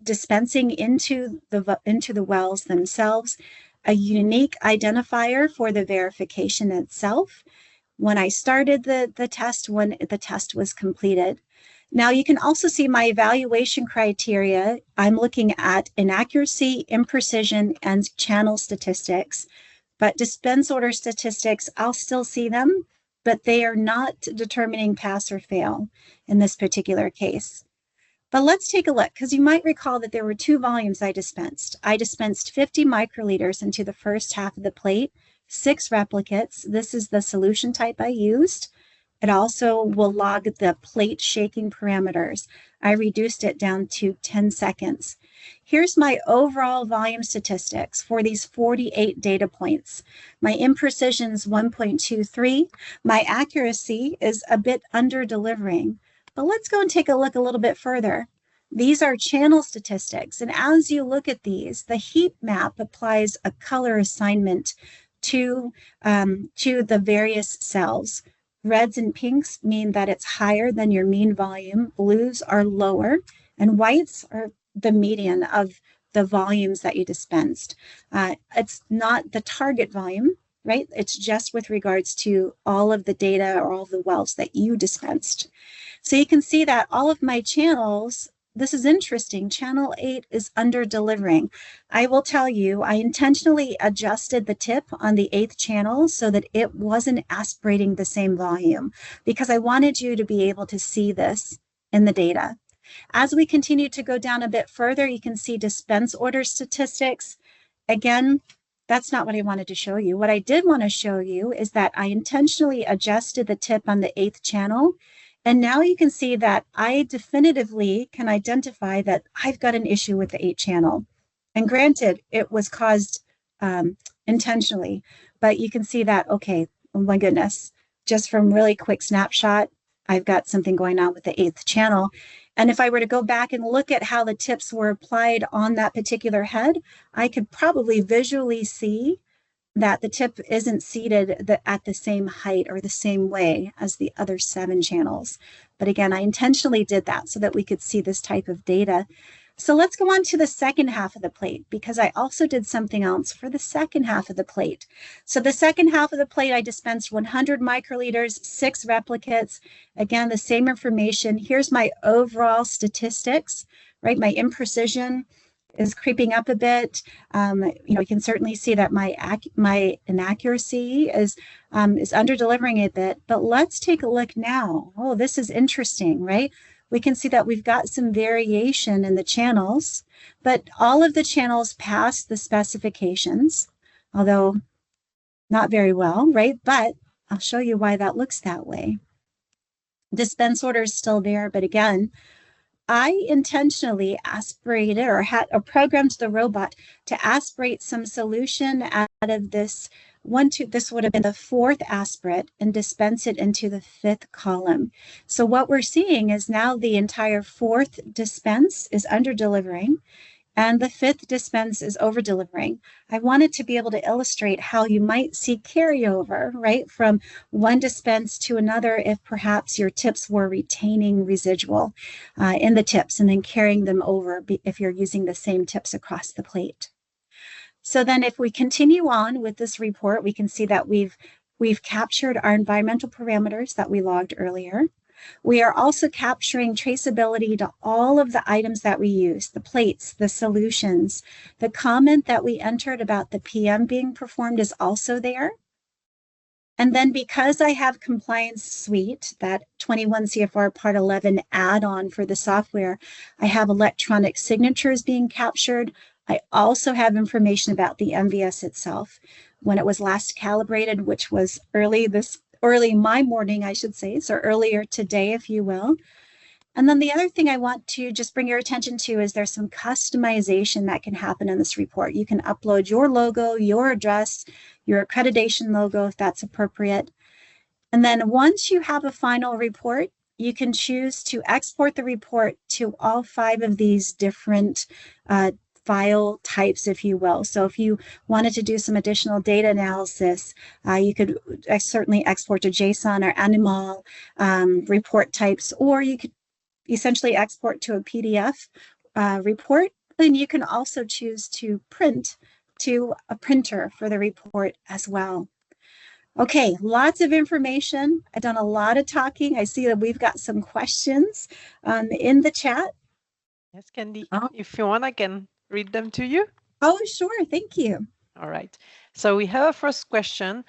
dispensing into the wells themselves, a unique identifier for the verification itself, when I started the test, when the test was completed. Now you can also see my evaluation criteria. I'm looking at inaccuracy, imprecision, and channel statistics. But dispense order statistics, I'll still see them, but they are not determining pass or fail in this particular case. But let's take a look, because you might recall that there were two volumes I dispensed. I dispensed 50 microliters into the first half of the plate, 6 replicates. This is the solution type I used. It also will log the plate shaking parameters. I reduced it down to 10 seconds. Here's my overall volume statistics for these 48 data points. My imprecision is 1.23. My accuracy is a bit under delivering. But let's go and take a look a little bit further. These are channel statistics. And as you look at these, the heat map applies a color assignment to the various cells. Reds and pinks mean that it's higher than your mean volume. Blues are lower, and whites are the median of the volumes that you dispensed. It's not the target volume, right? It's just with regards to all of the data or all of the wells that you dispensed. So you can see that all of my channels this is interesting. Channel 8 is under delivering. I will tell you, I intentionally adjusted the tip on the 8th channel so that it wasn't aspirating the same volume because I wanted you to be able to see this in the data. As we continue to go down a bit further, you can see dispense order statistics. Again, that's not what I wanted to show you. What I did want to show you is that I intentionally adjusted the tip on the 8th channel. And now you can see that I definitively can identify that I've got an issue with the 8th channel. And granted, it was caused intentionally, but you can see that, okay, oh my goodness, just from really quick snapshot, I've got something going on with the 8th channel. And if I were to go back and look at how the tips were applied on that particular head, I could probably visually see that the tip isn't seated at the same height or the same way as the other 7 channels. But again, I intentionally did that so that we could see this type of data. So let's go on to the second half of the plate, because I also did something else for the second half of the plate. So the second half of the plate, I dispensed 100 microliters, 6 replicates. Again, the same information. Here's my overall statistics, right? My imprecision is creeping up a bit. You can certainly see that my inaccuracy is under delivering a bit, but let's take a look now. Oh, this is interesting, right? We can see that we've got some variation in the channels, but all of the channels pass the specifications, although not very well, right? But I'll show you why that looks that way. Dispense order is still there, but again, I intentionally aspirated or had programmed the robot to aspirate some solution out of this this would have been the 4th aspirate and dispense it into the 5th column. So what we're seeing is now the entire 4th dispense is under delivering and the 5th dispense is over delivering. I wanted to be able to illustrate how you might see carryover, right, from one dispense to another if perhaps your tips were retaining residual in the tips and then carrying them over if you're using the same tips across the plate. So then if we continue on with this report, we can see that we've captured our environmental parameters that we logged earlier. We are also capturing traceability to all of the items that we use, the plates, the solutions. The comment that we entered about the PM being performed is also there. And then because I have Compliance Suite, that 21 CFR Part 11 add-on for the software, I have electronic signatures being captured. I also have information about the MVS itself. When it was last calibrated, which was early my morning, I should say, so earlier today, if you will. And then the other thing I want to just bring your attention to is there's some customization that can happen in this report. You can upload your logo, your address, your accreditation logo, if that's appropriate. And then once you have a final report, you can choose to export the report to all 5 of these different file types, if you will. So if you wanted to do some additional data analysis, you could certainly export to JSON or animal report types, or you could essentially export to a PDF report. And you can also choose to print to a printer for the report as well. Okay, lots of information. I've done a lot of talking. I see that we've got some questions in the chat. Yes, Candy. If you want, I can read them to you. Oh, sure. Thank you. All right. So we have a first question.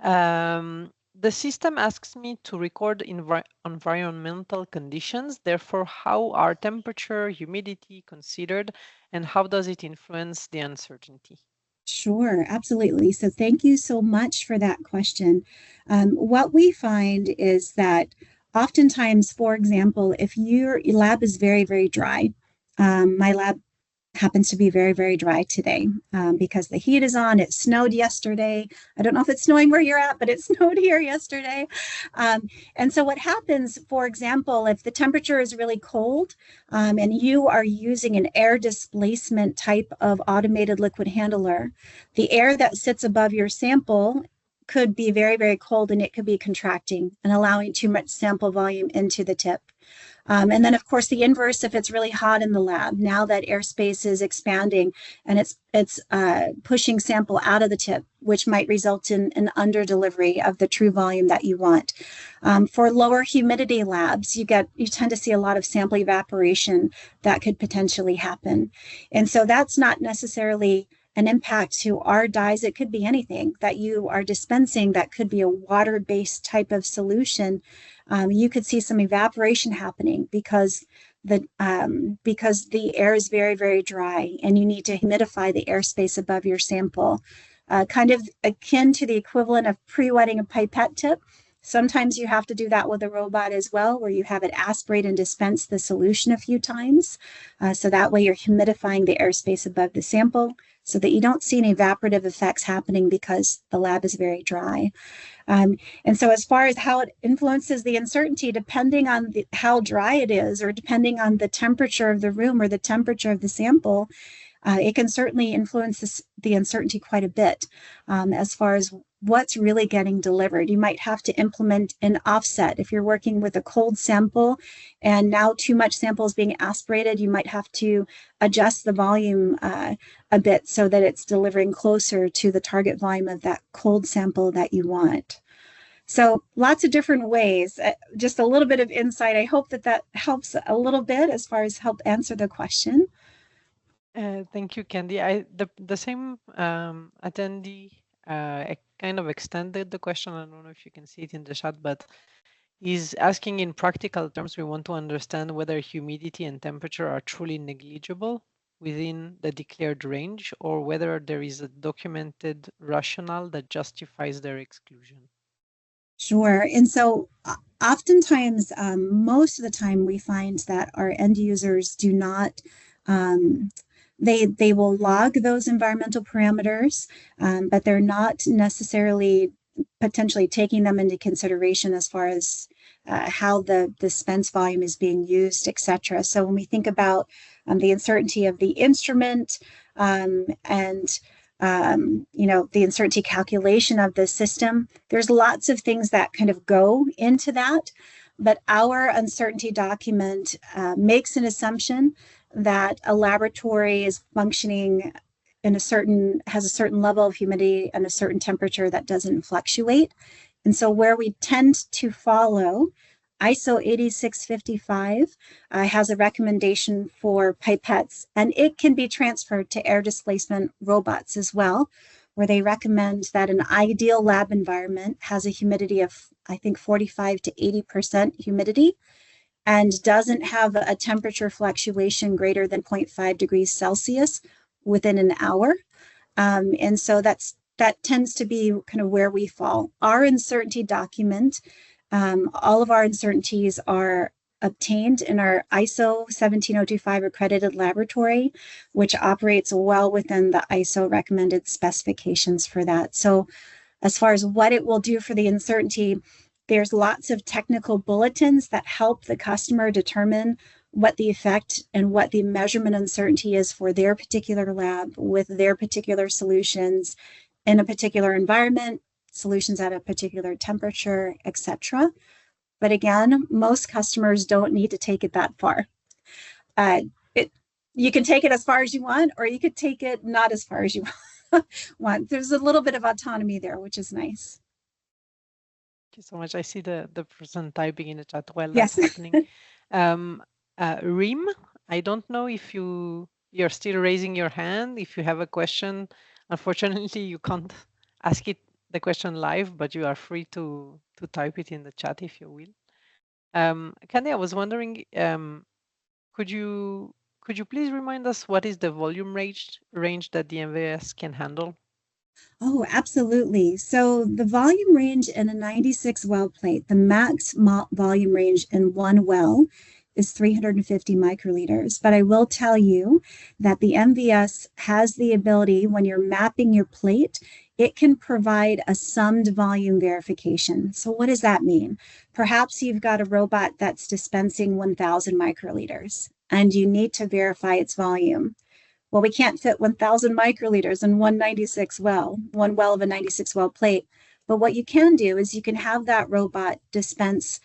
The system asks me to record environmental conditions. Therefore, how are temperature, humidity considered, and how does it influence the uncertainty? Sure, absolutely. So thank you so much for that question. What we find is that oftentimes, for example, if your lab is very, very dry, my lab happens to be very, very dry today because the heat is on. It snowed yesterday. I don't know if it's snowing where you're at, but it snowed here yesterday. And so what happens, for example, if the temperature is really cold and you are using an air displacement type of automated liquid handler, the air that sits above your sample could be very, very cold and it could be contracting and allowing too much sample volume into the tip. And then, of course, the inverse if it's really hot in the lab. Now that airspace is expanding and it's pushing sample out of the tip, which might result in an under delivery of the true volume that you want. For lower humidity labs, you tend to see a lot of sample evaporation that could potentially happen. And so that's not necessarily an impact to our dyes. It could be anything that you are dispensing that could be a water-based type of solution. You could see some evaporation happening because the air is very, very dry and you need to humidify the airspace above your sample. Kind of akin to the equivalent of pre-wetting a pipette tip. Sometimes you have to do that with a robot as well, where you have it aspirate and dispense the solution a few times. So that way you're humidifying the airspace above the sample so that you don't see any evaporative effects happening because the lab is very dry. And so as far as how it influences the uncertainty, depending on how dry it is, or depending on the temperature of the room or the temperature of the sample, it can certainly influence the uncertainty quite a bit as far as what's really getting delivered. You might have to implement an offset. If you're working with a cold sample and now too much sample is being aspirated, you might have to adjust the volume a bit so that it's delivering closer to the target volume of that cold sample that you want. So lots of different ways, just a little bit of insight. I hope that helps a little bit as far as help answer the question. Thank you, Candy. The same attendee kind of extended the question. I don't know if you can see it in the chat, but he's asking in practical terms, we want to understand whether humidity and temperature are truly negligible within the declared range or whether there is a documented rationale that justifies their exclusion. Sure. And so oftentimes, most of the time we find that our end users do not they will log those environmental parameters, but they're not necessarily potentially taking them into consideration as far as how the dispense volume is being used, et cetera. So when we think about the uncertainty of the instrument and the uncertainty calculation of the system, there's lots of things that kind of go into that. But our uncertainty document makes an assumption that a laboratory is functioning has a certain level of humidity and a certain temperature that doesn't fluctuate. And so where we tend to follow ISO 8655 has a recommendation for pipettes, and it can be transferred to air displacement robots as well, where they recommend that an ideal lab environment has a humidity of, I think, 45 to 80% humidity and doesn't have a temperature fluctuation greater than 0.5 degrees Celsius within an hour. And so that tends to be kind of where we fall. Our uncertainty document, all of our uncertainties are obtained in our ISO 17025 accredited laboratory, which operates well within the ISO recommended specifications for that. So as far as what it will do for the uncertainty, there's lots of technical bulletins that help the customer determine what the effect and what the measurement uncertainty is for their particular lab with their particular solutions in a particular environment, solutions at a particular temperature, etc. But again, most customers don't need to take it that far. You can take it as far as you want, or you could take it not as far as you want. There's a little bit of autonomy there, which is nice. Thank you so much. I see the person typing in the chat while yes. that's happening. Reem, I don't know if you're still raising your hand. If you have a question, unfortunately, you can't ask the question live, but you are free to type it in the chat if you will. Candy, I was wondering, could you please remind us what is the volume range that the MVS can handle? Oh, absolutely. So the volume range in a 96 well plate, the max volume range in one well is 350 microliters. But I will tell you that the MVS has the ability, when you're mapping your plate, it can provide a summed volume verification. So what does that mean? Perhaps you've got a robot that's dispensing 1,000 microliters and you need to verify its volume. Well, we can't fit 1,000 microliters in one well of a 96 well plate. But what you can do is you can have that robot dispense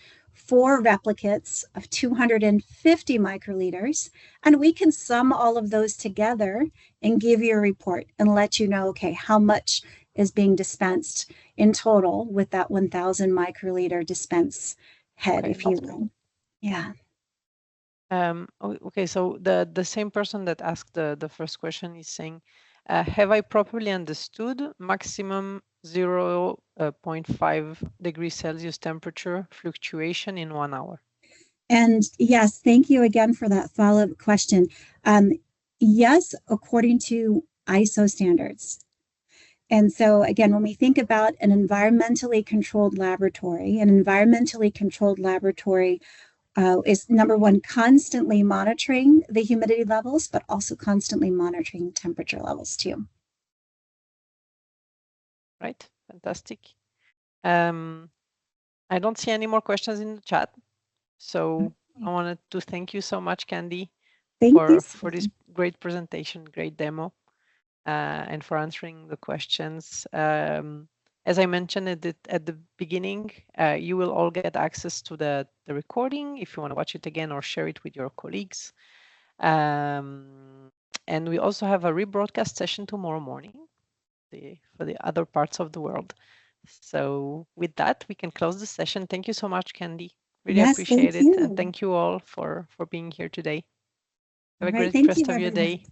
4 replicates of 250 microliters, and we can sum all of those together and give you a report and let you know, okay, how much is being dispensed in total with that 1,000 microliter dispense head, Okay, if you will. Yeah. Okay, so the same person that asked the first question is saying, have I properly understood maximum 0.5 degrees Celsius temperature fluctuation in 1 hour? And yes, thank you again for that follow-up question. Yes, according to ISO standards. And so, again, when we think about an environmentally controlled laboratory is number one, constantly monitoring the humidity levels, but also constantly monitoring temperature levels too. Right, fantastic. I don't see any more questions in the chat. So I wanted to thank you so much, Candy, for this great presentation, great demo, and for answering the questions. As I mentioned at the beginning, you will all get access to the recording if you want to watch it again or share it with your colleagues. And we also have a rebroadcast session tomorrow morning for the other parts of the world. So with that, we can close the session. Thank you so much, Candy. Really appreciate it. And thank you all for being here today. Have a great rest of your day.